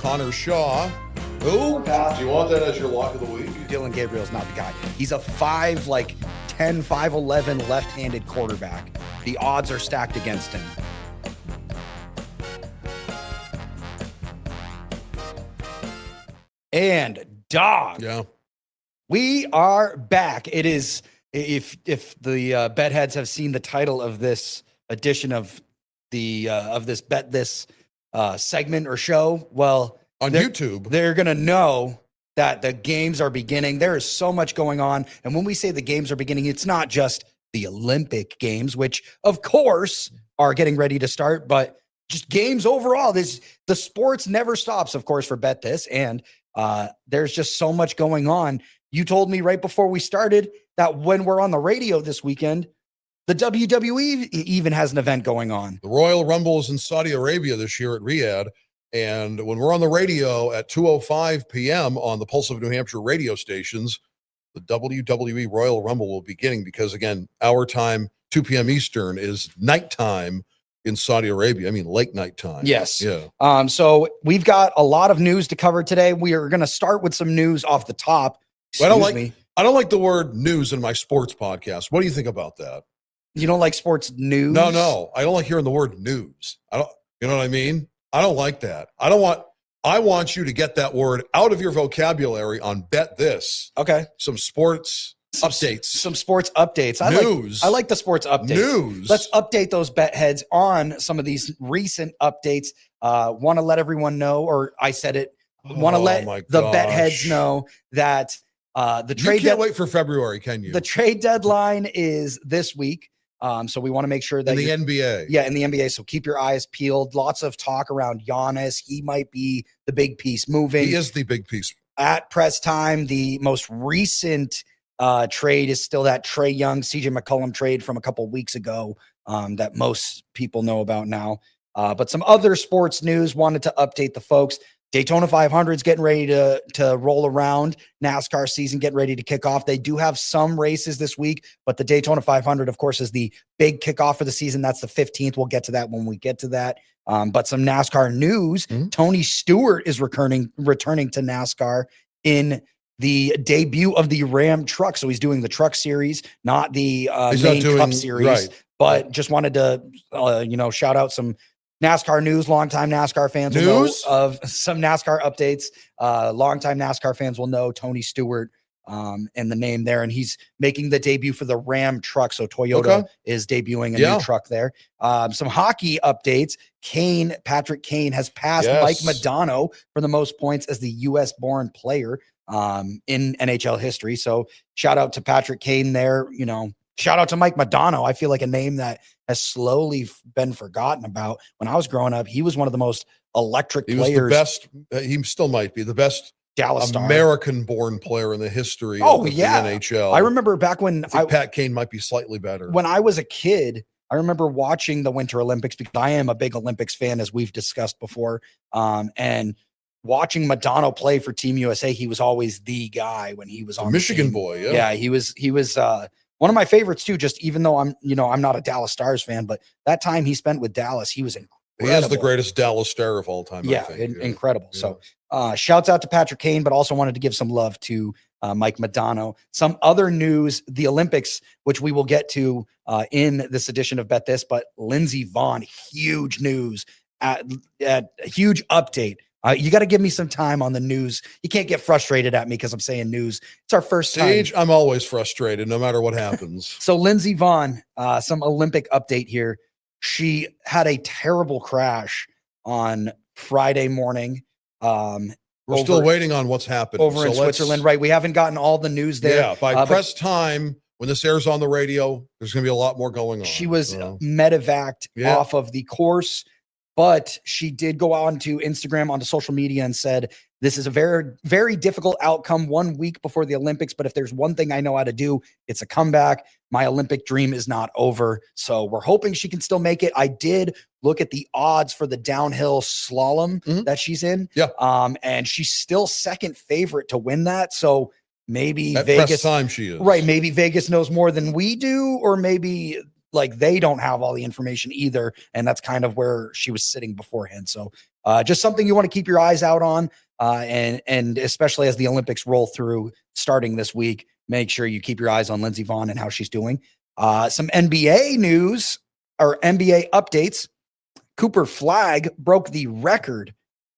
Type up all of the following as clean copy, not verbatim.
Connor Shaw. Who? Do you want that as your lock of the week? Dillon Gabriel's not the guy. He's a 5'10", 5'11" left-handed quarterback. The odds are stacked against him. And Dog. Yeah. We are back. It is, if the bet heads have seen the title of this edition of this Bet This segment or show, well, on YouTube, they're going to know that the games are beginning. There is so much going on. And when we say the games are beginning, it's not just the Olympic Games, which of course are getting ready to start, but just games overall. The sports never stops, of course, for Bet This. And there's just so much going on. You told me right before we started that when we're on the radio this weekend, the WWE even has an event going on. The Royal Rumble is in Saudi Arabia this year at Riyadh. And when we're on the radio at 2:05 p.m. on the Pulse of New Hampshire radio stations, the WWE Royal Rumble will be beginning because, again, our time, 2 p.m. Eastern, is nighttime in Saudi Arabia. I mean, late night time. Yes. Yeah. So we've got a lot of news to cover today. We are going to start with some news off the top. I don't like the word news in my sports podcast. What do you think about that? You don't like sports news? No. I don't like hearing the word news. You know what I mean? I don't like that. I want you to get that word out of your vocabulary on Bet This. Okay. Some sports updates. Some sports updates. I like the sports updates. News. Let's update those bet heads on some of these recent updates. Want to let everyone know, or I said it, want to let the bet heads know that the trade. You can't wait for February, can you? The trade deadline is this week. So we want to make sure that in the NBA. Yeah, in the NBA. So keep your eyes peeled. Lots of talk around Giannis. He might be the big piece moving. He is the big piece. At press time, the most recent trade is still that Trae Young, CJ McCollum trade from a couple weeks ago that most people know about now. But some other sports news, wanted to update the folks. Daytona 500 is getting ready to roll around. NASCAR season getting ready to kick off. They do have some races this week, but the Daytona 500, of course, is the big kickoff for the season. That's the 15th. We'll get to that when we get to that. But some NASCAR news. Mm-hmm. Tony Stewart is returning to NASCAR in the debut of the Ram truck. So he's doing the truck series, not the main Cup series. Right. But just wanted to, shout out some NASCAR news. Longtime NASCAR fans will know of some NASCAR updates. Longtime NASCAR fans will know Tony Stewart and the name there. And he's making the debut for the Ram truck. So Toyota is debuting a new truck there. Some hockey updates. Patrick Kane has passed Mike Modano for the most points as the U.S.-born player in NHL history. So shout out to Patrick Kane there. Shout out to Mike Modano. I feel like a name that has slowly been forgotten about. When I was growing up, he was one of the most electric players. He was the best. He still might be the best Dallas American-born player in the history of the NHL. I remember back when Pat Kane might be slightly better. When I was a kid, I remember watching the Winter Olympics because I am a big Olympics fan, as we've discussed before. And watching Modano play for Team USA, he was always the guy when he was on Michigan boy. Yeah, he was one of my favorites too, just even though I'm not a Dallas Stars fan, but that time he spent with Dallas, he was incredible. He is the greatest Dallas Star of all time. Yeah, I think. Incredible. Yeah. So shouts out to Patrick Kane, but also wanted to give some love to Mike Modano. Some other news, the Olympics, which we will get to in this edition of Bet This, but Lindsey Vonn, huge news, at huge update. You got to give me some time on the news. You can't get frustrated at me because I'm saying news. It's our first time. Sage, I'm always frustrated no matter what happens. So Lindsey Vonn, some Olympic update here. She had a terrible crash on Friday morning. We're still waiting on what's happening. Over in Switzerland, right? We haven't gotten all the news there. Yeah, by press time, when this airs on the radio, there's going to be a lot more going on. She was medevaced off of the course. But she did go on to Instagram, onto social media, and said, this is a very, very difficult outcome 1 week before the Olympics. But if there's one thing I know how to do, it's a comeback. My Olympic dream is not over. So we're hoping she can still make it. I did look at the odds for the downhill slalom that she's in. Yeah. And she's still second favorite to win that. So maybe at Vegas press time she is. Right. Maybe Vegas knows more than we do, or maybe like they don't have all the information either. And that's kind of where she was sitting beforehand. So just something you want to keep your eyes out on. And especially as the Olympics roll through starting this week, make sure you keep your eyes on Lindsey Vonn and how she's doing. Some NBA news or NBA updates. Cooper Flagg broke the record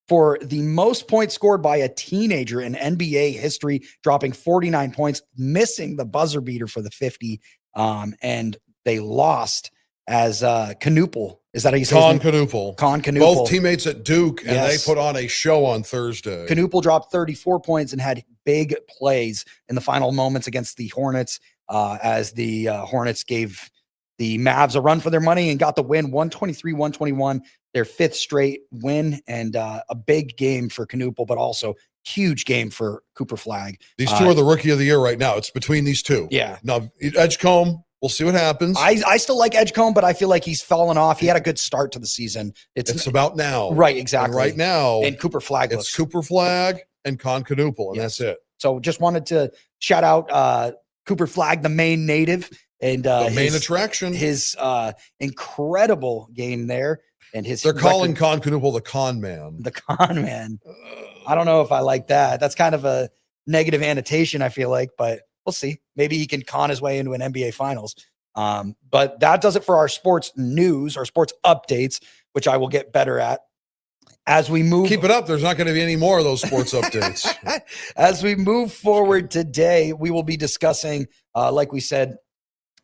for the most points scored by a teenager in NBA history, dropping 49 points, missing the buzzer beater for the 50. And they lost as Knuppel. Is that how you say Con his name? Knuppel. Con Knuppel. Both teammates at Duke, and Yes. they put on a show on Thursday. Knuppel dropped 34 points and had big plays in the final moments against the Hornets as the Hornets gave the Mavs a run for their money and got the win 123-121, their 5th straight win, and a big game for Knuppel, but also huge game for Cooper Flagg. These two are the rookie of the year right now. It's between these two. Yeah. Now, Edgecombe, we'll see what happens. I still like Edgecombe, but I feel like he's fallen off. He had a good start to the season. It's about now. Right, exactly. And right now, And Cooper Flagg it's Cooper Flagg and Con Knuppel, and Yes. that's it. So just wanted to shout out Cooper Flagg, the Maine native, and The main attraction. his incredible game there, and his They're calling record- Con Knuppel the con man. the con man. I don't know if I like that. That's kind of a negative annotation, I feel like, but we'll see. Maybe he can con his way into an NBA Finals. But that does it for our sports news, our sports updates, which I will get better at as we move. Keep it up. There's not going to be any more of those sports updates. As we move forward today, we will be discussing, like we said,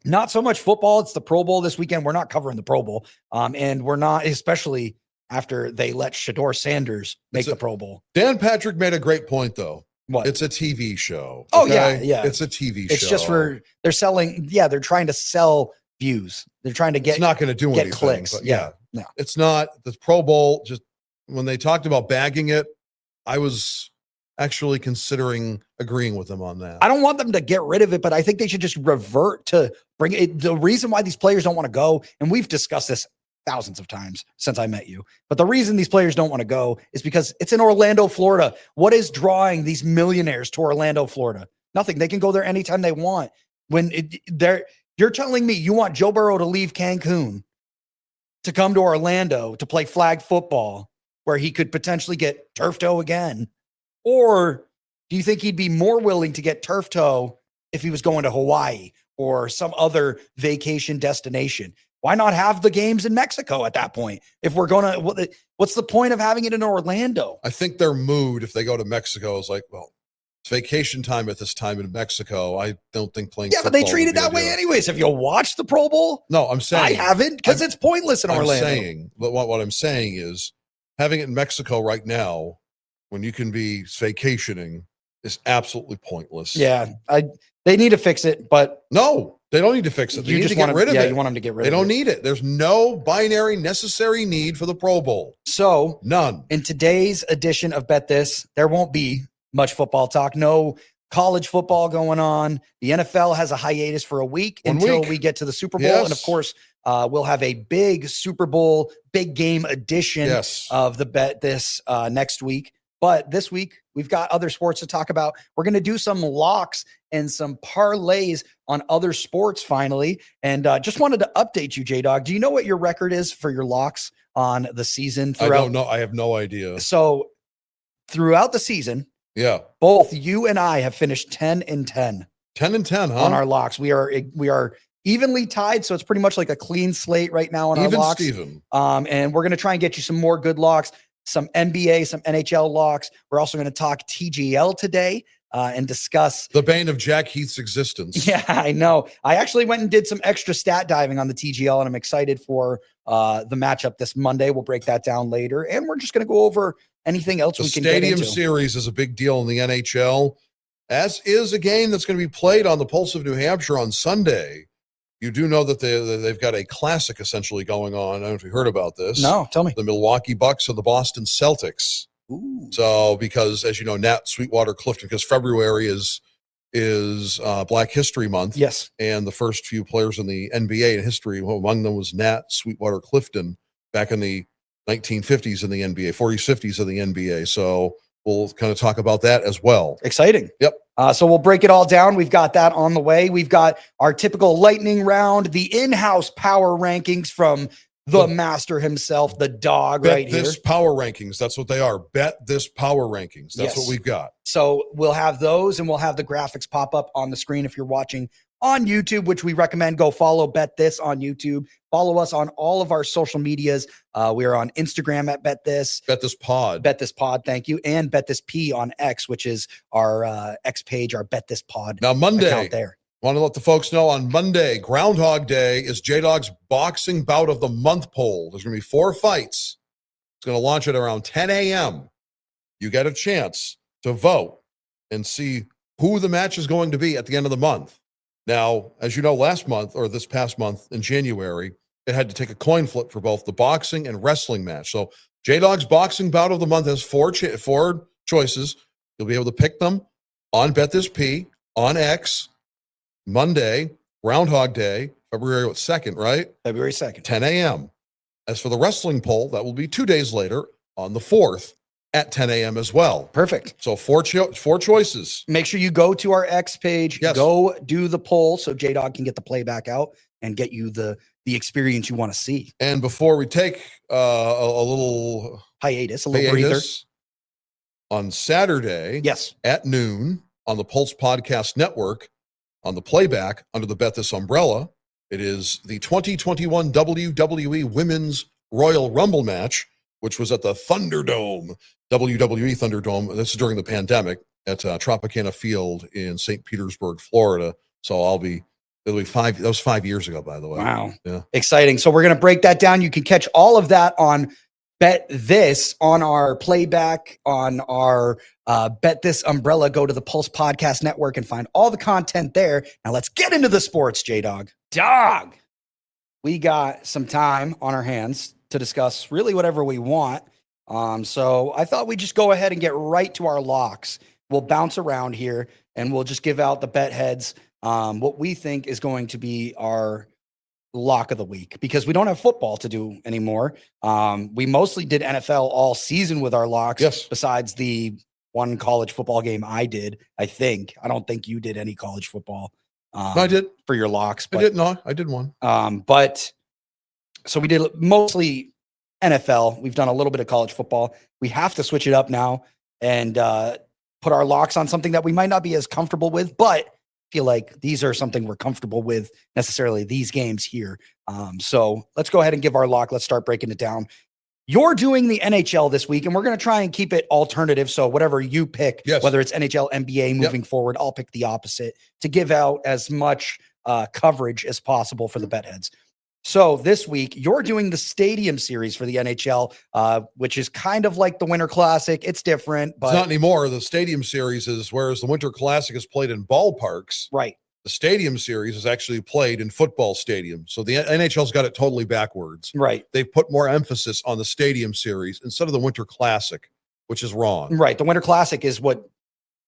not so much football. It's the Pro Bowl this weekend. We're not covering the Pro Bowl. And we're not, especially after they let Shador Sanders make the Pro Bowl. Dan Patrick made a great point, though. What? It's a TV show. Oh, okay? yeah. It's a TV show. It's just they're selling. Yeah, they're trying to sell views. They're trying to It's not going to do get anything. clicks. But Yeah. No. It's not. The Pro Bowl, just when they talked about bagging it, I was actually considering agreeing with them on that. I don't want them to get rid of it, but I think they should just revert to bring it. The reason why these players don't want to go, and we've discussed this thousands of times since I met you, but the reason these players don't want to go is because it's in Orlando, Florida. What is drawing these millionaires to Orlando, Florida? Nothing. They can go there anytime they want. You're telling me you want Joe Burrow to leave Cancun to come to Orlando to play flag football where he could potentially get turf toe again? Or do you think he'd be more willing to get turf toe if he was going to Hawaii or some other vacation destination? Why not have the games in Mexico at that point? If we're going to, what's the point of having it in Orlando? I think their mood, if they go to Mexico, is like, well, it's vacation time at this time in Mexico. I don't think playing. Yeah, but they football treat would it be a that way deal. anyways. Have you watched the Pro Bowl? No, I'm saying I haven't because it's pointless in Orlando. I'm saying, but what I'm saying is having it in Mexico right now, when you can be vacationing, is absolutely pointless. Yeah, they need to fix it, but No, they don't need to fix it. They need to get rid of it. You want them to get rid They of it. don't need it. There's no binary necessary need for the Pro Bowl. So None. in today's edition of Bet This, there won't be much football talk. No college football going on. The NFL has a hiatus for a week until we get to the Super Bowl. Yes. And of course, we'll have a big Super Bowl, big game edition Yes. of the Bet This next week. But this week, we've got other sports to talk about. We're going to do some locks and some parlays on other sports finally. And just wanted to update you, J Dawg. Do you know what your record is for your locks on the season? I don't know. I have no idea. So throughout the season, Yeah. both you and I have finished 10-10 10-10, huh? on our locks. We are evenly tied, so it's pretty much like a clean slate right now on Even our locks. Steven. And we're going to try and get you some more good locks, some NBA, some NHL locks. We're also going to talk TGL today and discuss The bane of Jack Heath's existence. Yeah, I know. I actually went and did some extra stat diving on the TGL, and I'm excited for the matchup this Monday. We'll break that down later, and we're just going to go over anything else The we can get Stadium into. Series is a big deal in the NHL, as is a game that's going to be played on the Pulse of New Hampshire on Sunday. You do know that they've got a classic essentially going on. I don't know if you heard about this. No, tell me. The Milwaukee Bucks and the Boston Celtics. Ooh. So, because as you know, Nat Sweetwater Clifton, because February is Black History Month. Yes. And the first few players in the NBA in history, well, among them was Nat Sweetwater Clifton back in the 1950s in the NBA, 40s, 50s in the NBA. So we'll kind of talk about that as well. Exciting. Yep. So we'll break it all down. We've got that on the way. We've got our typical lightning round, the in-house power rankings from the master himself, the dog Bet right this here. power rankings. That's what they are. Bet this power rankings. That's Yes. what we've got. So we'll have those, and we'll have the graphics pop up on the screen if you're watching on YouTube, which we recommend. Go follow Bet This on YouTube. Follow us on all of our social medias. We are on Instagram at Bet This. Bet this pod. Bet This Pod, thank you. And Bet This P on X, which is our X page, our Bet This Pod Now, Monday, account there. want to let the folks know on Monday, Groundhog Day is J Dawg's boxing bout of the month poll. There's going to be 4 fights. It's going to launch at around 10 a.m. You get a chance to vote and see who the match is going to be at the end of the month. Now, as you know, last month or this past month in January, it had to take a coin flip for both the boxing and wrestling match. So J Dawg's boxing bout of the month has 4 choices. You'll be able to pick them on Bet This P, on X, Monday, Groundhog Day, February 2nd, right? February 2nd. 10 a.m. As for the wrestling poll, that will be 2 days later on the 4th at 10 a.m. as well. Perfect. So 4 choices. Make sure you go to our X page, Yes. go do the poll so J Dawg can get the playback out and get you the experience you want to see. And before we take a little Hiatus, a little breather. hiatus, on Saturday Yes. at noon on the Pulse Podcast Network, on the playback under the Bet This umbrella, it is the 2021 WWE Women's Royal Rumble match, which was at the Thunderdome, WWE Thunderdome. This is during the pandemic at Tropicana Field in St. Petersburg, Florida. So it'll be 5. That was 5 years ago, by the way. Wow. Yeah. Exciting. So we're going to break that down. You can catch all of that on Bet This on our playback, on our Bet This umbrella. Go to the Pulse Podcast Network and find all the content there. Now let's get into the sports, J Dawg. Dog. We got some time on our hands to discuss really whatever we want. So I thought we'd just go ahead and get right to our locks. We'll bounce around here and we'll just give out the bet heads, what we think is going to be our lock of the week, because we don't have football to do anymore. We mostly did NFL all season with our locks. Yes. Besides the one college football game I did, I think. I don't think you did any college football. No, I did. For your locks. I did not. I did one. But so we did mostly NFL. We've done a little bit of college football. We have to switch it up now and put our locks on something that we might not be as comfortable with, but feel like these are something we're comfortable with necessarily, these games here. So let's go ahead and give our lock. Let's start breaking it down. You're doing the NHL this week, and we're going to try and keep it alternative. So whatever you pick, Yes. whether it's NHL, NBA moving forward, I'll pick the opposite to give out as much coverage as possible for the bet heads. So this week, you're doing the Stadium Series for the NHL, which is kind of like the Winter Classic. It's different, but It's not anymore. The Stadium Series is, whereas the Winter Classic is played in ballparks, right. the Stadium Series is actually played in football stadiums. So the NHL's got it totally backwards. Right. They put more emphasis on the Stadium Series instead of the Winter Classic, which is wrong. Right. The Winter Classic is what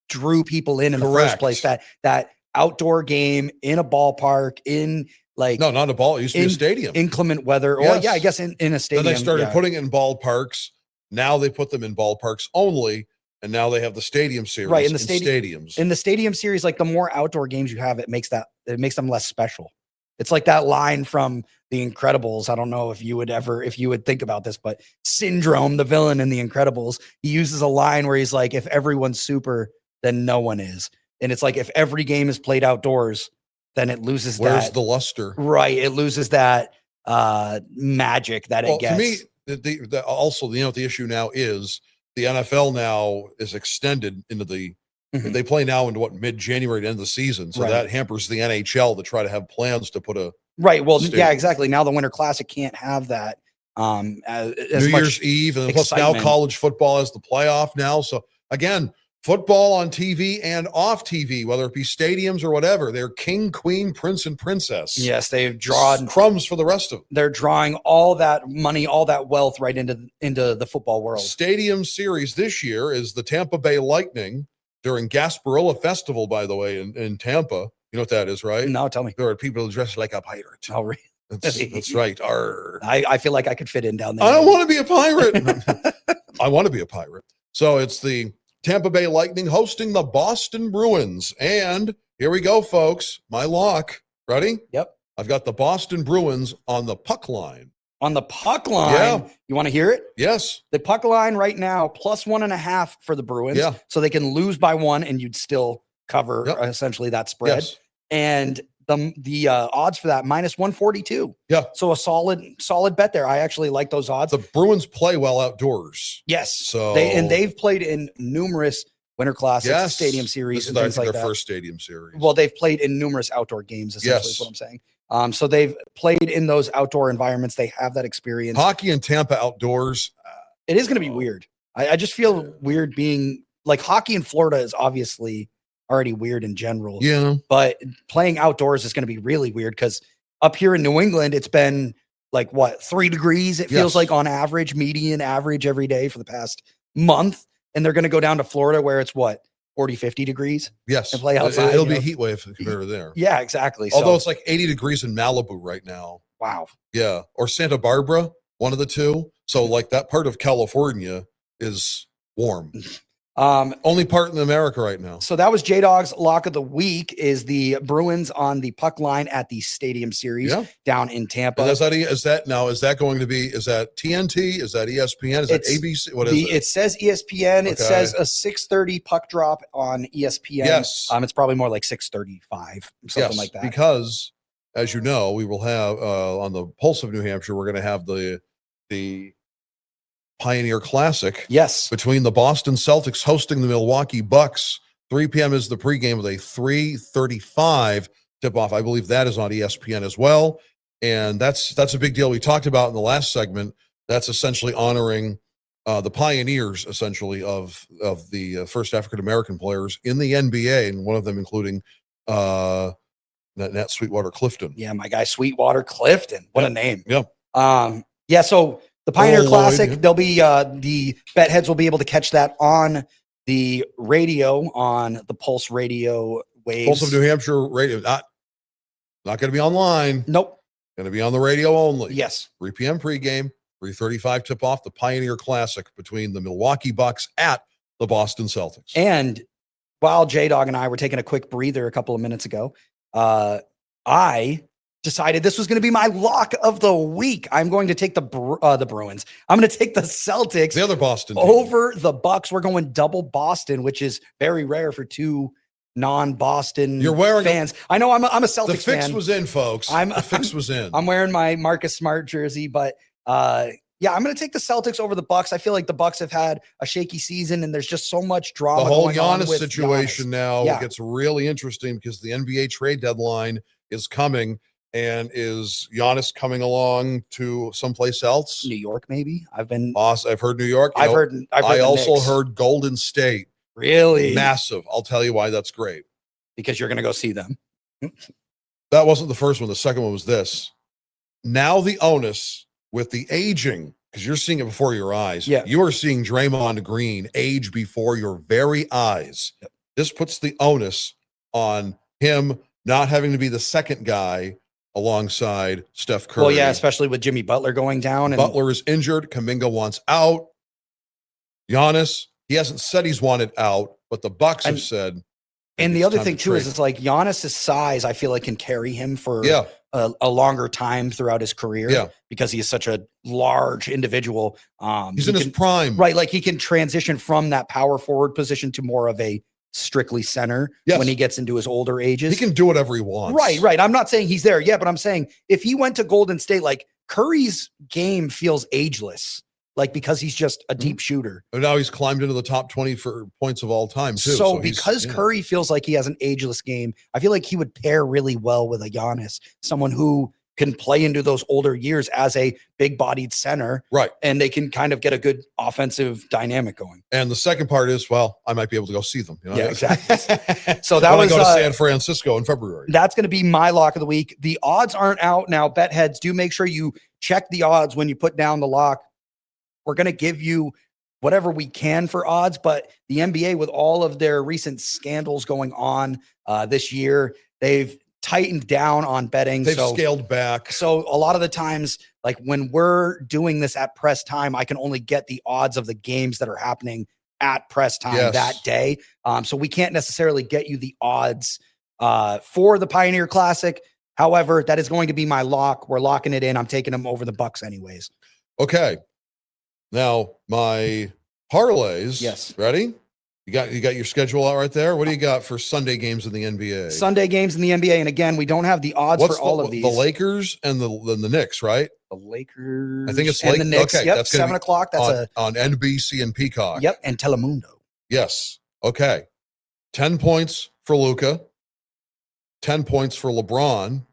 drew people in the Correct. first place. That outdoor game in a ballpark, in like No, not a ball. It used to be a stadium. inclement weather. Or Yes. yeah, I guess in a stadium. Then they started yeah. putting it in ballparks. Now they put them in ballparks only. And now they have the Stadium Series Right, in the stadiums. In the Stadium Series, like the more outdoor games you have, it makes them less special. It's like that line from The Incredibles. I don't know if you would think about this, but Syndrome, the villain in The Incredibles, he uses a line where he's like, if everyone's super, then no one is. And it's like, if every game is played outdoors, then it loses Where's that. the luster? Right. It loses that magic that it gets. To me, also, the issue now is the NFL now is extended into the they play now into mid-January to end the season. So Right. that hampers the NHL to try to have plans to put a Right. Well, stadium. yeah, exactly. Now the Winter Classic can't have that. As New much Year's Eve, and plus now excitement. college football has the playoff now. So again, football on TV and off TV, whether it be stadiums or whatever, they're king, queen, prince, and princess. Yes, they've drawn crumbs for the rest of them. They're drawing all that money, all that wealth right into the football world. Stadium Series this year is the Tampa Bay Lightning during Gasparilla Festival, by the way, in Tampa. You know what that is, right? No, tell me. There are people dressed like a pirate. Oh, really? That's right. Arr. I feel like I could fit in down there. I don't want to be a pirate. I want to be a pirate. So it's the Tampa Bay Lightning hosting the Boston Bruins. And here we go, folks. My lock. Ready? Yep. I've got the Boston Bruins on the puck line. On the puck line, Yeah. you want to hear it? Yes. The puck line right now, +1.5 for the Bruins. Yeah. So they can lose by 1 and you'd still cover essentially that spread. Yes. And the odds for that -142. Yeah. So a solid bet there. I actually like those odds. The Bruins play well outdoors. Yes. So they've played in numerous Winter Classics, Stadium Series, This and is, I things think, like their that. first Stadium Series. Well, they've played in numerous outdoor games, essentially, is what I'm saying. So they've played in those outdoor environments. They have that experience. Hockey in Tampa outdoors. It is going to be weird. I just feel weird being like hockey in Florida is obviously already weird in general. Yeah. But playing outdoors is going to be really weird because up here in New England, it's been like 3 degrees. It feels like on average, median average every day for the past month. And they're going to go down to Florida where it's 40, 50 degrees. Yes. And play outside. It'll be a heat wave compared to there. Yeah, exactly. Although it's like 80 degrees in Malibu right now. Wow. Yeah. Or Santa Barbara, one of the two. So like that part of California is warm. Only part in America right now. So that was Jay Dawg's lock of the week is the Bruins on the puck line at the Stadium Series down in Tampa. And is that going to be, is that TNT? Is that ESPN? Is that ABC? What is it? It says ESPN. It says a 6:30 puck drop on ESPN. Yes. It's probably more like 6:35, something like that. Because as you know, we will have on the Pulse of New Hampshire, we're going to have the Pioneer Classic. Yes. Between the Boston Celtics hosting the Milwaukee Bucks. 3 p.m. is the pregame with a 3:35 tip-off. I believe that is on ESPN as well. And that's a big deal. We talked about in the last segment. That's essentially honoring the pioneers, essentially, of the first African-American players in the NBA, and one of them including Nat Sweetwater Clifton. Yeah, my guy Sweetwater Clifton. What a name. Yeah. So the Pioneer Classic, Lloyd. they'll be the bet heads will be able to catch that on the radio, on the Pulse radio waves. Pulse of New Hampshire radio. Not going to be online. Nope. Going to be on the radio only. Yes. 3 p.m. pregame, 3:35 tip-off, the Pioneer Classic between the Milwaukee Bucks at the Boston Celtics. And while Jay Dawg and I were taking a quick breather a couple of minutes ago, I decided this was going to be my lock of the week. I'm going to take the Bruins. I'm going to take the Celtics, the other Boston team, over the Bucks. We're going double Boston, which is very rare for two non-Boston fans. I know I'm a Celtics fan. The fix was in, folks. The fix was in. I'm wearing my Marcus Smart jersey, but yeah, I'm going to take the Celtics over the Bucks. I feel like the Bucks have had a shaky season, and there's just so much drama. The whole going on Giannis with situation Giannis. now gets really interesting because the NBA trade deadline is coming. And is Giannis coming along to someplace else? New York, maybe. I've heard New York. I also heard Golden State. Really? Massive. I'll tell you why that's great. Because you're going to go see them. That wasn't the first one. The second one was this. Now the onus with the aging, because you're seeing it before your eyes. Yeah. You are seeing Draymond Green age before your very eyes. Yep. This puts the onus on him not having to be the second guy alongside Steph Curry. Well, yeah, especially with Jimmy Butler going down. And Butler is injured. Kuminga wants out. Giannis, he hasn't said he's wanted out, but the Bucks have said. And the other thing, too, is it's like Giannis's size, I feel like, can carry him for a longer time throughout his career because he is such a large individual. He's in his prime. Right, like he can transition from that power forward position to more of a strictly center when he gets into his older ages. He can do whatever he wants. Right. I'm not saying he's there yet, but I'm saying if he went to Golden State, like Curry's game feels ageless, like because he's just a deep shooter. And now he's climbed into the top 20 for points of all time, too. So because Curry feels like he has an ageless game, I feel like he would pair really well with a Giannis, someone who can play into those older years as a big-bodied center. Right. And they can kind of get a good offensive dynamic going. And the second part is, well, I might be able to go see them. You know? Yeah, exactly. So that was go to San Francisco in February. That's going to be my lock of the week. The odds aren't out now. Bet heads, do make sure you check the odds when you put down the lock. We're going to give you whatever we can for odds, but the NBA, with all of their recent scandals going on this year, they've tightened down on betting. They've scaled back. So a lot of the times, like when we're doing this at press time, I can only get the odds of the games that are happening at press time that day. So we can't necessarily get you the odds for the Pioneer Classic. However, that is going to be my lock. We're locking it in. I'm taking them over the Bucks anyways. Okay. Now my parlays. Yes. Ready? You got your schedule out right there. What do you got for Sunday games in the NBA? Sunday games in the NBA, and again, we don't have the odds What's for all of these. The Lakers and the Knicks, right? The Lakers. I think it's and the Knicks. Okay, yep, that's gonna 7 o'clock. That's on NBC and Peacock. Yep, and Telemundo. Yes. Okay. 10 points for Luka. 10 points for LeBron.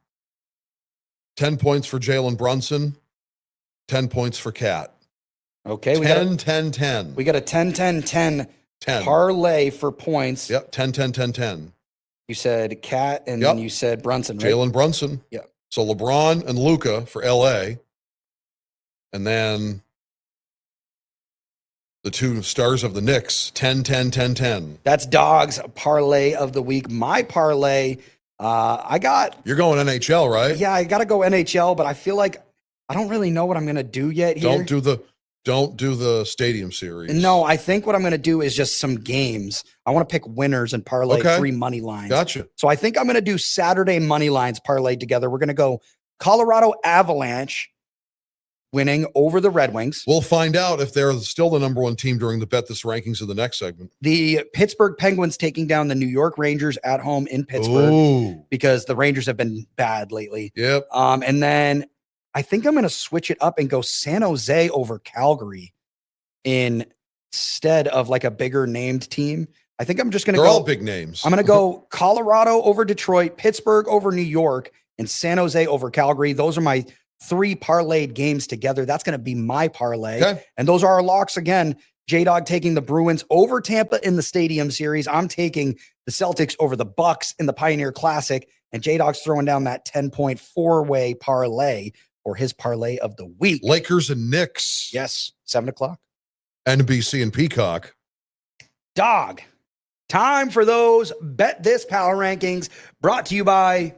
10 points for Jalen Brunson. 10 points for Cat. Okay, 10. We got a 10 10 parlay for points. Yep, 10. You said Cat, and then you said Brunson, right? Jalen Brunson. Yeah. So LeBron and Luka for LA. And then the two stars of the Knicks, 10. That's Dog's parlay of the week. My parlay, You're going NHL, right? Yeah, I got to go NHL, but I feel like I don't really know what I'm going to do yet here. Don't do the stadium series. No, I think what I'm going to do is just some games. I want to pick winners and parlay 3 money lines. Gotcha. So I think I'm going to do Saturday money lines parlayed together. We're going to go Colorado Avalanche winning over the Red Wings. We'll find out if they're still the number 1 team during the Bet This Rankings in the next segment. The Pittsburgh Penguins taking down the New York Rangers at home in Pittsburgh because the Rangers have been bad lately. Yep. And then I think I'm going to switch it up and go San Jose over Calgary instead of like a bigger named team. I think I'm just going to go. They're all big names. I'm going to go Colorado over Detroit, Pittsburgh over New York, and San Jose over Calgary. Those are my 3 parlayed games together. That's going to be my parlay. Okay. And those are our locks again. J Dawg taking the Bruins over Tampa in the Stadium Series. I'm taking the Celtics over the Bucks in the Pioneer Classic. And J Dawg's throwing down that 10-point 4-way parlay for his parlay of the week. Lakers and Knicks. Yes, 7 o'clock. NBC and Peacock. Dog. Time for those Bet This Power Rankings brought to you by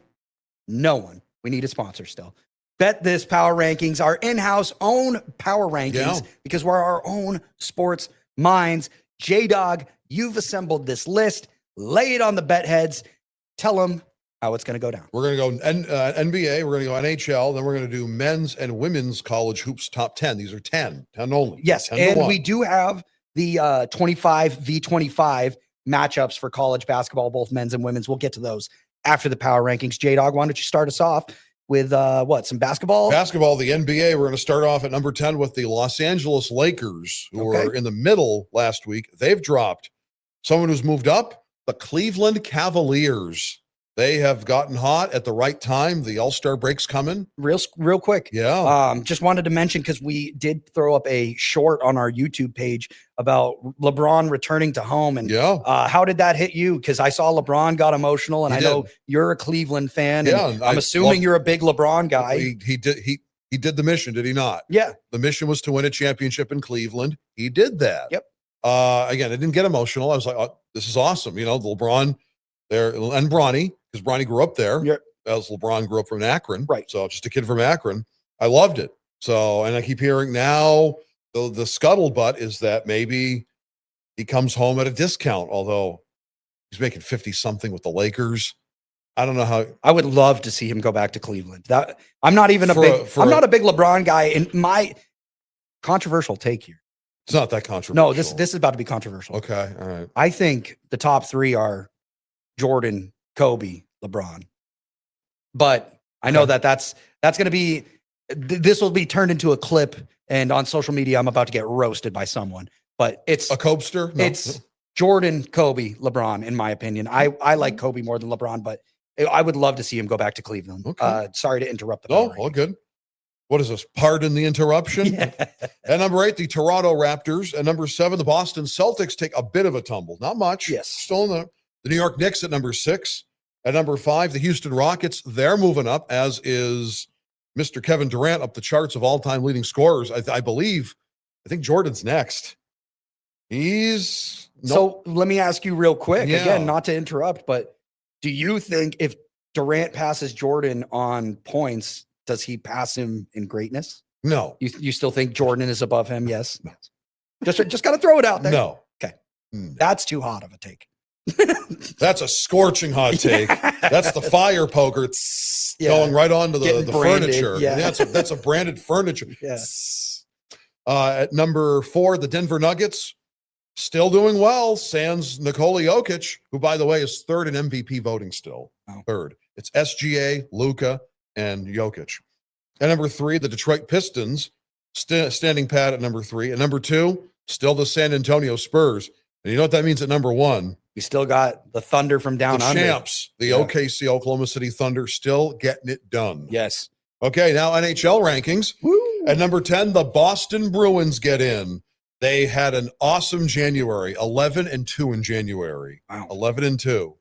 no one. We need a sponsor still. Bet This Power Rankings, our in-house own power rankings, because we're our own sports minds. J Dawg, you've assembled this list. Lay it on the bet heads. Tell them how it's going to go down. We're going to go NBA. We're going to go NHL. Then we're going to do men's and women's college hoops top 10. These are 10 only. Yes, 10 and we do have the 25v25 matchups for college basketball, both men's and women's. We'll get to those after the power rankings. J Dawg, why don't you start us off with some basketball? Basketball, the NBA. We're going to start off at number 10 with the Los Angeles Lakers, who were in the middle last week. They've dropped someone who's moved up, the Cleveland Cavaliers. They have gotten hot at the right time. The All-Star break's coming. Real quick. Yeah. Just wanted to mention, because we did throw up a short on our YouTube page about LeBron returning to home. And how did that hit you? Because I saw LeBron got emotional, and I know you're a Cleveland fan. And I'm assuming you're a big LeBron guy. He did the mission, did he not? Yeah. The mission was to win a championship in Cleveland. He did that. Yep. Again, I didn't get emotional. I was like, oh, this is awesome. You know, LeBron there and Bronny, because Bronny grew up there. Yep. As LeBron grew up from Akron. Right. So just a kid from Akron. I loved it. So, and I keep hearing now the scuttlebutt is that maybe he comes home at a discount, although he's making 50 something with the Lakers. I don't know how. I would love to see him go back to Cleveland. I'm not even not a big LeBron guy. In my controversial take here. It's not that controversial. No, this is about to be controversial. Okay. All right. I think the top 3 are Jordan, Kobe, LeBron. But I know that's going to be, this will be turned into a clip, and on social media, I'm about to get roasted by someone. But it's a Cobster. No. It's Jordan, Kobe, LeBron, in my opinion. I like Kobe more than LeBron, but I would love to see him go back to Cleveland. Okay. Sorry to interrupt the all good. What is this? Pardon the interruption. Yeah. At number 8, the Toronto Raptors. At number 7, the Boston Celtics take a bit of a tumble. Not much. Yes. Still in the New York Knicks at number 6. At number 5, the Houston Rockets. They're moving up, as is Mr. Kevin Durant, up the charts of all-time leading scorers. I think Jordan's next. So let me ask you real quick, again, not to interrupt, but do you think if Durant passes Jordan on points, does he pass him in greatness? No. You still think Jordan is above him? Yes. No. Just got to throw it out there. No. Okay. That's too hot of a take. That's a scorching hot take. That's the fire poker going right onto the furniture. Yeah. That's a branded furniture. Yeah. At number 4, the Denver Nuggets, still doing well. Sans Nikola Jokic, who, by the way, is third in MVP voting still. Third. It's SGA, Luka, and Jokic. At number 3, the Detroit Pistons, standing pat at number 3. At number 2, still the San Antonio Spurs. And you know what that means at number 1? We still got the Thunder from down the under. Champs, the OKC Oklahoma City Thunder, still getting it done. Yes. Okay, now NHL rankings. Woo. At number 10, the Boston Bruins get in. They had an awesome January, 11-2 in January. Wow. 11-2.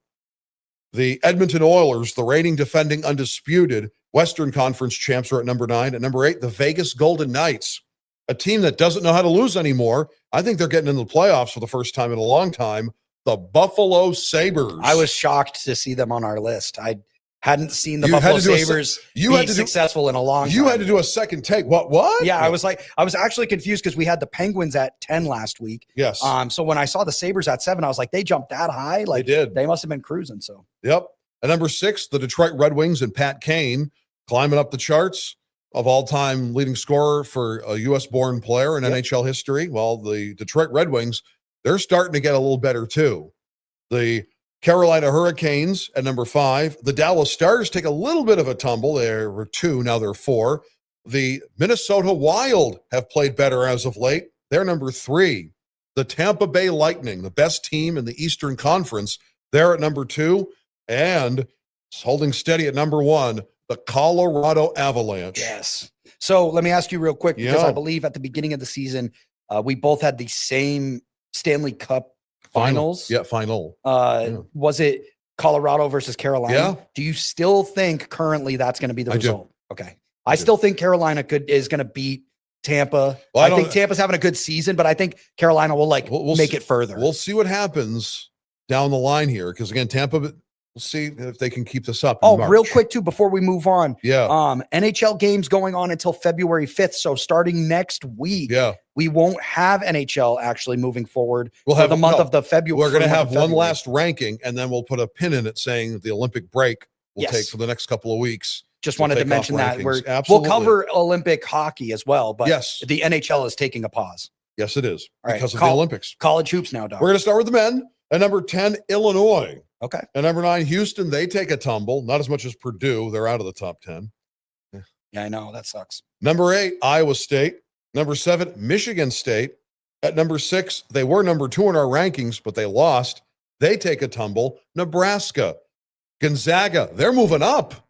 The Edmonton Oilers, the reigning defending undisputed Western Conference champs, are at number 9. At number 8, the Vegas Golden Knights, a team that doesn't know how to lose anymore. I think they're getting into the playoffs for the first time in a long time. The Buffalo Sabres. I was shocked to see them on our list. I hadn't seen the Buffalo Sabres be successful in a long time. You had to do a second take. What? Yeah, I was actually confused because we had the Penguins at 10 last week. Yes. So when I saw the Sabres at 7, I was like, they jumped that high? Like, they did. They must have been cruising. So. Yep. At number 6, the Detroit Red Wings and Pat Kane climbing up the charts of all-time leading scorer for a U.S.-born player in NHL history. Well, the Detroit Red Wings, they're starting to get a little better too. The Carolina Hurricanes at number 5. The Dallas Stars take a little bit of a tumble. They were 2, now they're 4. The Minnesota Wild have played better as of late. They're number 3. The Tampa Bay Lightning, the best team in the Eastern Conference, they're at number 2. And holding steady at number 1, the Colorado Avalanche. Yes. So let me ask you real quick, because I believe at the beginning of the season, we both had the same Stanley Cup finals. Yeah, final. Was it Colorado versus Carolina? Yeah. Do you still think currently that's going to be the result? Do. Okay. I still think Carolina is going to beat Tampa. Well, I think Tampa's having a good season, but I think Carolina will make it further. We'll see what happens down the line here, because again, Tampa. We'll see if they can keep this up. Real quick too, before we move on. Yeah. NHL games going on until February 5th. So starting next week, we won't have NHL actually moving forward. We'll have the month of the February. We're going to have one last ranking, and then we'll put a pin in it saying the Olympic break will take for the next couple of weeks. Just wanted to mention that we'll cover Olympic hockey as well, but the NHL is taking a pause. Yes, it is because of the Olympics. College hoops now, Dog. We're going to start with the men. At number 10, Illinois. Okay. At number 9, Houston, they take a tumble. Not as much as Purdue. They're out of the top 10. Yeah, I know. That sucks. Number 8, Iowa State. Number 7, Michigan State. At number 6, they were number 2 in our rankings, but they lost. They take a tumble. Nebraska. Gonzaga, they're moving up.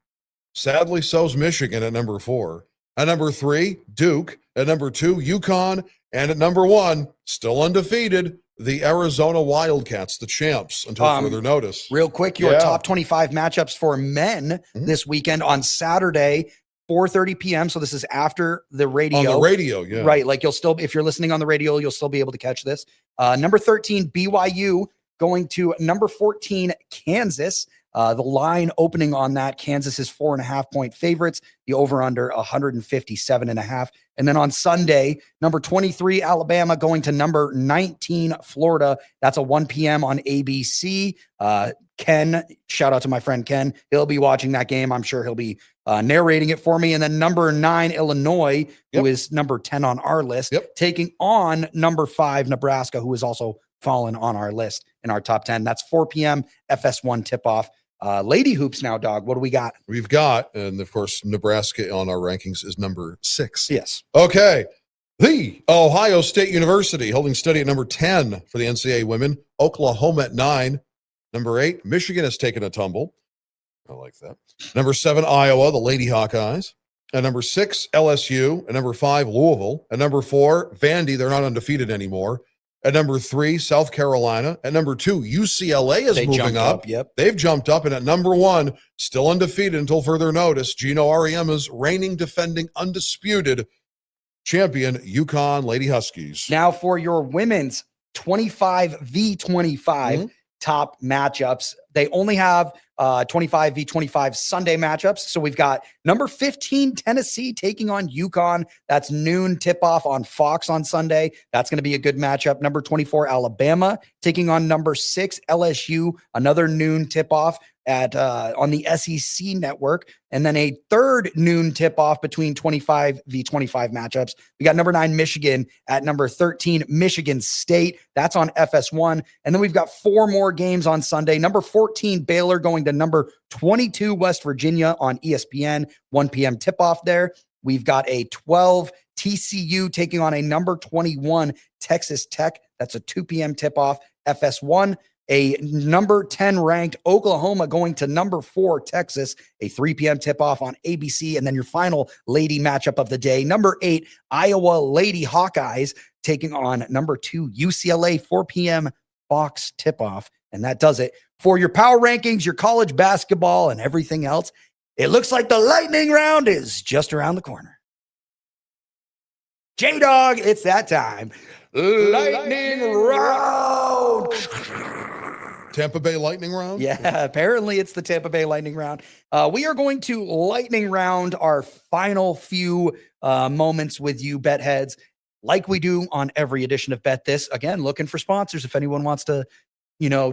Sadly, so's Michigan at number 4. At number 3, Duke. At number 2, UConn. And at number 1, still undefeated, the Arizona Wildcats, the champs, until further notice. Real quick, your top 25 matchups for men this weekend on Saturday, 4:30 p.m. So this is after the radio. On the radio, yeah. Right. Like you'll still, if you're listening on the radio, you'll still be able to catch this. Number 13, BYU going to number 14, Kansas. The line opening on that, Kansas is 4.5-point favorites. The over-under 157.5. And then on Sunday, number 23, Alabama going to number 19, Florida. That's a 1 p.m. on ABC. Ken, shout out to my friend Ken. He'll be watching that game. I'm sure he'll be narrating it for me. And then number 9, Illinois, who is number 10 on our list, taking on number 5, Nebraska, who is also fallen on our list in our top 10. That's 4 p.m. FS1 tip-off. Lady hoops now, Dog. What do we got? We've got, and of course, Nebraska on our rankings is number 6. Yes. Okay. The Ohio State University holding steady at number 10 for the NCAA women. Oklahoma at 9. Number 8, Michigan has taken a tumble. I like that. Number 7, Iowa, the Lady Hawkeyes. At number 6, LSU. At number 5, Louisville. At number 4, Vandy. They're not undefeated anymore. At number 3, South Carolina. At number 2, UCLA is moving up. They've jumped up. And at number 1, still undefeated until further notice, Gino Ariema's reigning, defending, undisputed champion, UConn Lady Huskies. Now for your women's 25v25, top matchups. They only have 25v25 Sunday matchups. So we've got number 15 Tennessee taking on UConn. That's noon tip-off on Fox on Sunday. That's going to be a good matchup. Number 24 Alabama taking on number 6 LSU. Another noon tip-off at on the SEC network, and then a third noon tip-off between 25v25 matchups. We got number 9 Michigan at number 13 Michigan State. That's on FS1. And then we've got 4 more games on Sunday. Number 14 Baylor going to number 22 West Virginia on ESPN. 1 p.m. tip-off there. We've got a 12 TCU taking on a number 21 Texas Tech. That's a 2 p.m. tip-off. FS1. A number 10 ranked Oklahoma going to number 4 Texas, a 3 p.m. tip-off on ABC. And then your final lady matchup of the day, number 8 Iowa Lady Hawkeyes taking on number 2 UCLA, 4 p.m. Fox tip-off. And that does it for your power rankings, your college basketball, and everything else. It looks like the lightning round is just around the corner. Jay Dawg, it's that time. Lightning round. Tampa Bay Lightning round? Yeah, apparently it's the Tampa Bay Lightning round. We are going to lightning round our final few moments with you, bet heads, like we do on every edition of Bet This. Again, looking for sponsors. If anyone wants to,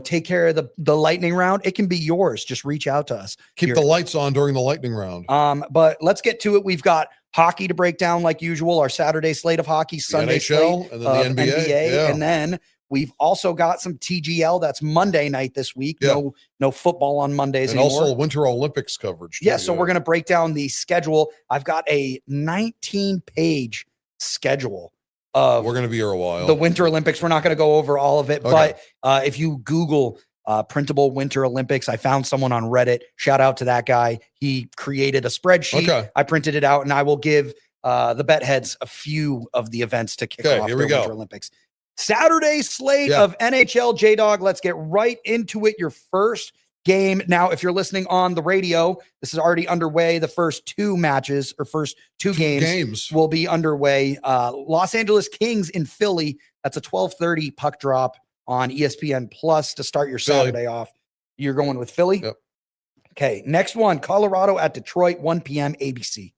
take care of the lightning round, it can be yours. Just reach out to us. Keep the lights on during the lightning round. But let's get to it. We've got hockey to break down like usual, our Saturday slate of hockey, Sunday NHL, slate and then the NBA. Yeah. And then we've also got some TGL. That's Monday night this week. Yeah. No football on Mondays and anymore. Also Winter Olympics coverage. Yeah, so we're going to break down the schedule. I've got a 19-page schedule of we're going to be here a while. The Winter Olympics. We're not going to go over all of it, Okay. but if you Google printable Winter Olympics, I found someone on Reddit. Shout out to that guy. He created a spreadsheet. Okay. I printed it out, and I will give the bet heads a few of the events to kick off here the we go. Winter Olympics. Saturday slate of NHL. J Dawg, let's get right into it. Your first game. Now, if you're listening on the radio, this is already underway. The first 2 matches or first two games will be underway. Los Angeles Kings in Philly. That's a 12:30 puck drop on ESPN Plus to start your Saturday off. You're going with Philly? Yep. Okay. Next one, Colorado at Detroit, 1 p.m. ABC.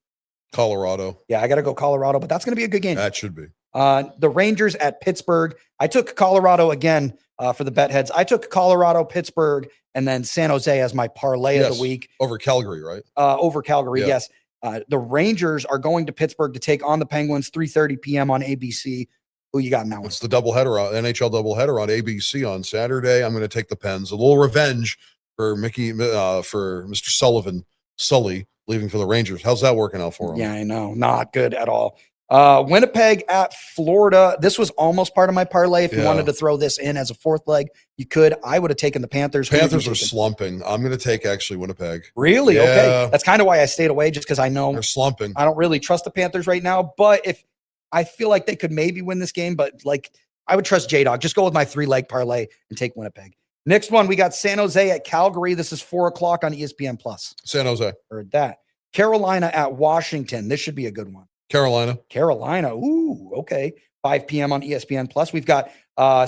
Colorado. Yeah, I got to go Colorado, but that's going to be a good game. That should be. The Rangers at Pittsburgh. I took Colorado again for the bet heads. I took Colorado, Pittsburgh, and then San Jose as my parlay of the week. Over Calgary, right? Over Calgary, yes. The Rangers are going to Pittsburgh to take on the Penguins, 3:30 p.m. on ABC. Who you got in that one? It's the doubleheader, NHL doubleheader on ABC on Saturday. I'm going to take the Pens. A little revenge for for Mr. Sully leaving for the Rangers. How's that working out for him? Yeah, I know. Not good at all. Winnipeg at Florida. This was almost part of my parlay. If you wanted to throw this in as a 4th leg, you could. I would have taken the Panthers. Panthers are slumping. I'm going to take actually Winnipeg. Really? Yeah. Okay. That's kind of why I stayed away, just because I know they're slumping. I don't really trust the Panthers right now, but if I feel like they could maybe win this game, but I would trust J Dawg. Just go with my 3-leg parlay and take Winnipeg. Next one, we got San Jose at Calgary. This is 4:00 on ESPN Plus. San Jose. Heard that. Carolina at Washington. This should be a good one. Carolina. Ooh, okay. 5 p.m. on ESPN Plus. We've got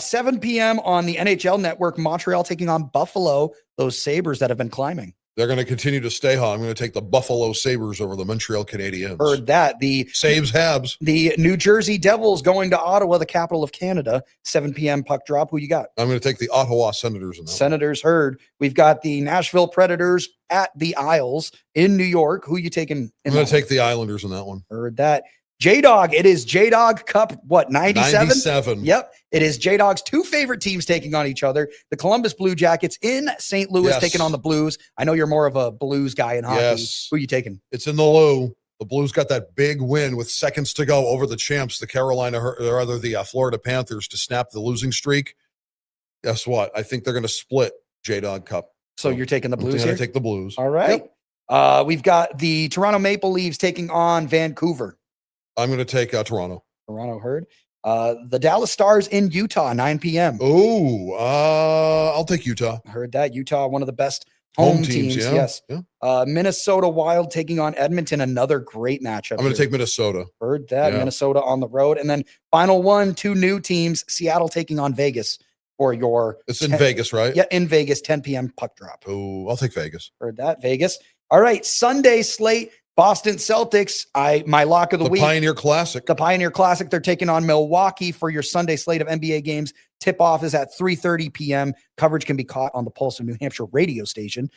7 p.m. on the NHL Network. Montreal taking on Buffalo. Those Sabres that have been climbing. They're going to continue to stay hot. I'm going to take the Buffalo Sabres over the Montreal Canadiens. Heard that. The Habs. The New Jersey Devils going to Ottawa, the capital of Canada. 7 p.m. puck drop. Who you got? I'm going to take the Ottawa Senators. In that Senators. Heard. We've got the Nashville Predators at the Isles in New York. Who you taking? I'm going to take the Islanders in that one. Heard that. J Dawg, it is J Dawg Cup, 97? 97. Yep. It is J Dawg's 2 favorite teams taking on each other. The Columbus Blue Jackets in St. Louis taking on the Blues. I know you're more of a Blues guy in hockey. Yes. Who are you taking? It's in the Lou. The Blues got that big win with seconds to go over the champs, the Florida Panthers, to snap the losing streak. Guess what? I think they're going to split J Dawg Cup. So you're taking the Blues here? I'm going to take the Blues. All right. Yep. We've got the Toronto Maple Leafs taking on Vancouver. I'm going to take Toronto. Toronto. Heard. The Dallas Stars in Utah, 9 p.m. Oh, I'll take Utah. Heard that. Utah, one of the best home teams. Yes. Yeah. Minnesota Wild taking on Edmonton, another great matchup. I'm going to take Minnesota. Heard that. Yeah. Minnesota on the road. And then final one, 2 new teams, Seattle taking on Vegas. for your. It's in Vegas, right? Yeah, in Vegas, 10 p.m. puck drop. Oh, I'll take Vegas. Heard that, Vegas. All right, Sunday slate, Boston Celtics. My lock of the week. Pioneer Classic. The Pioneer Classic. They're taking on Milwaukee for your Sunday slate of NBA games. Tip-off is at 3:30 p.m. Coverage can be caught on the Pulse of New Hampshire radio station.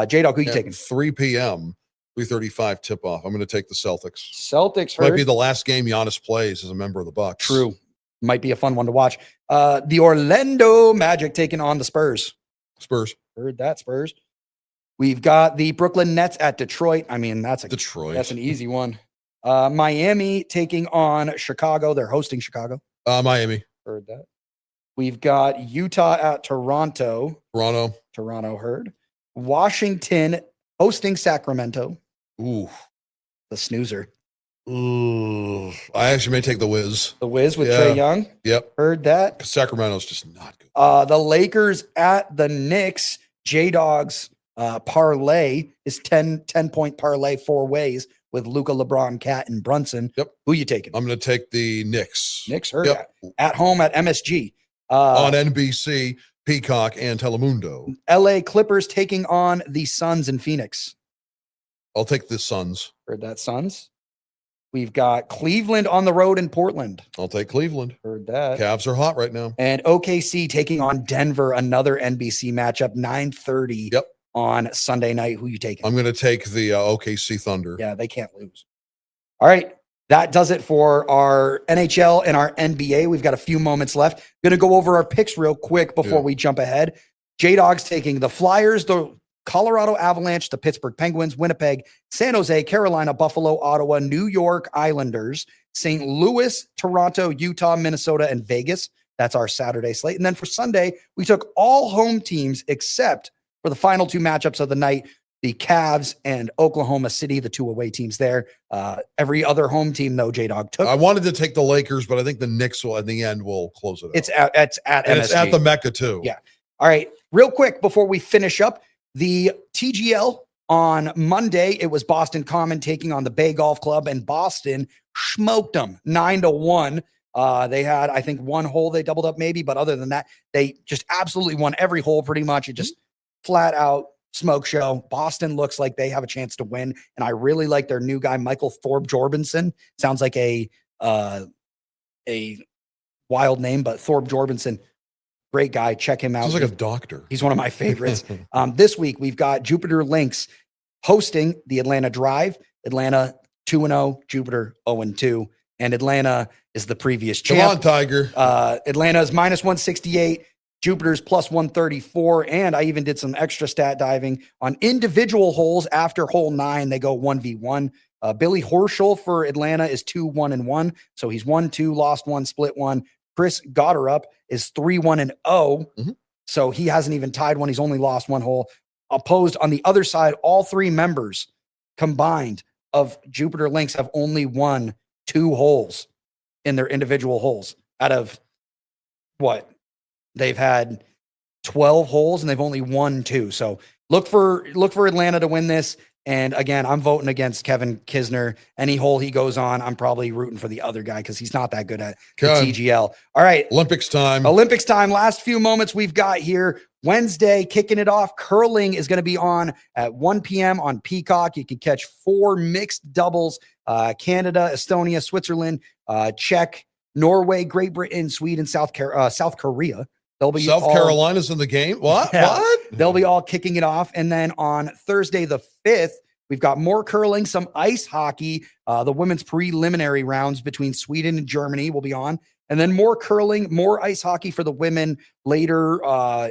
J Dawg, who you taking? 3 p.m., 3:35 tip-off. I'm going to take the Celtics. Celtics. Might be the last game Giannis plays as a member of the Bucks. True. Might be a fun one to watch. The Orlando Magic taking on the Spurs. Spurs. Heard that, Spurs. We've got the Brooklyn Nets at Detroit. I mean, that's Detroit. That's an easy one. Miami taking on Chicago. They're hosting Chicago. Miami. Heard that. We've got Utah at Toronto. Toronto. Heard. Washington hosting Sacramento. Ooh. The snoozer. Ooh. I actually may take the Wiz. The Wiz with Trae Young. Yep. Heard that. Because Sacramento's just not good. The Lakers at the Knicks. J Dawg's parlay is 10-point parlay 4 ways with Luka, LeBron, Cat, and Brunson. Yep. Who you taking? I'm going to take the Knicks. Knicks. Heard that. At home at MSG. On NBC, Peacock, and Telemundo. LA Clippers taking on the Suns in Phoenix. I'll take the Suns. Heard that, Suns. We've got Cleveland on the road in Portland. I'll take Cleveland. Heard that. Cavs are hot right now. And OKC taking on Denver, another NBC matchup, 9:30 on Sunday night. Who you taking? I'm going to take the OKC Thunder. Yeah, they can't lose. All right. That does it for our NHL and our NBA. We've got a few moments left. Going to go over our picks real quick before we jump ahead. J Dawg's taking the Flyers, the Colorado Avalanche, the Pittsburgh Penguins, Winnipeg, San Jose, Carolina, Buffalo, Ottawa, New York Islanders, St. Louis, Toronto, Utah, Minnesota, and Vegas. That's our Saturday slate. And then for Sunday, we took all home teams except for the final 2 matchups of the night, the Cavs and Oklahoma City, the 2 away teams there. Every other home team, though, J Dawg took. I wanted to take the Lakers, but I think the Knicks will, in the end, will close it out. It's at MSG. It's at the Mecca, too. Yeah. All right. Real quick before we finish up, the TGL on Monday, it was Boston Common taking on the Bay Golf Club, and Boston smoked them 9-1. They had, I think, 1 hole they doubled up maybe, but other than that, they just absolutely won every hole pretty much. It just flat out smoke show. Boston looks like they have a chance to win, and I really like their new guy, Michael Thorpe Jorgensen. Sounds like a wild name, but Thorpe Jorgensen, great guy. Check him out. Sounds like a doctor. He's one of my favorites. This week, we've got Jupiter Lynx hosting the Atlanta Drive. Atlanta 2-0, Jupiter 0-2, and Atlanta is the previous champ. Come on, Tiger. Atlanta is -168. Jupiter's +134. And I even did some extra stat diving on individual holes. After hole 9, they go 1v1. Billy Horschel for Atlanta is 2-1-1. So he's 1-2, lost 1, split 1. Chris Gotterup is 3-1-0. So he hasn't even tied 1. He's only lost 1 hole. Opposed on the other side, all 3 members combined of Jupiter Lynx have only won 2 holes in their individual holes out of what? They've had 12 holes and they've only won 2. So look for Atlanta to win this. And again, I'm voting against Kevin Kisner. Any hole he goes on, I'm probably rooting for the other guy because he's not that good at the TGL. All right. Olympics time. Last few moments we've got here. Wednesday, kicking it off. Curling is going to be on at 1 p.m. on Peacock. You can catch 4 mixed doubles. Canada, Estonia, Switzerland, Czech, Norway, Great Britain, Sweden, South Korea. They'll be South Carolina's in the game. What? Yeah, What? They'll be all kicking it off. And then on Thursday, the 5th, we've got more curling, some ice hockey. The women's preliminary rounds between Sweden and Germany will be on. And then more curling, more ice hockey for the women later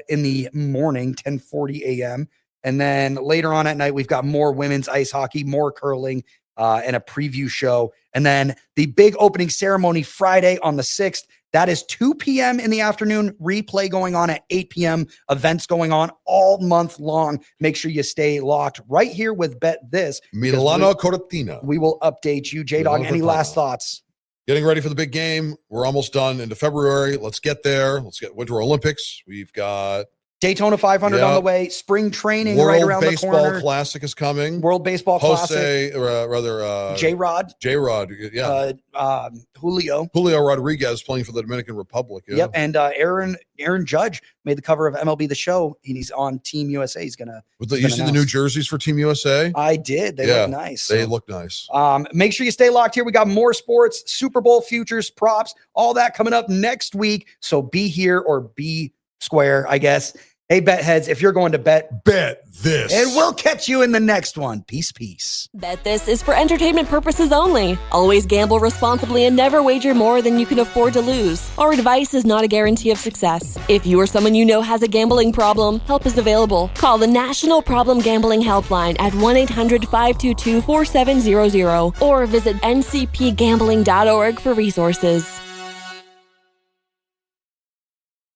in the morning, 10:40 a.m. And then later on at night, we've got more women's ice hockey, more curling, and a preview show. And then the big opening ceremony Friday on the 6th. That is 2 p.m. in the afternoon. Replay going on at 8 p.m. Events going on all month long. Make sure you stay locked right here with Bet This. Milano Cortina. We will update you. J Dawg, any last thoughts? Getting ready for the big game. We're almost done into February. Let's get there. Let's get Winter Olympics. We've got Daytona 500 on the way. Spring training right around the corner. World Baseball Classic is coming. World Baseball Classic. J-Rod. Yeah. Julio Rodriguez playing for the Dominican Republic. Yeah. Yep. And Aaron Judge made the cover of MLB The Show. He's on Team USA. He's gonna. You see the new jerseys for Team USA? I did. They look nice. They look nice. Make sure you stay locked here. We got more sports, Super Bowl futures, props, all that coming up next week. So be here or be square, I guess. Hey, bet heads, if you're going to bet this. And we'll catch you in the next one. Peace. Bet This is for entertainment purposes only. Always gamble responsibly and never wager more than you can afford to lose. Our advice is not a guarantee of success. If you or someone you know has a gambling problem, help is available. Call the National Problem Gambling Helpline at 1-800-522-4700 or visit ncpgambling.org for resources.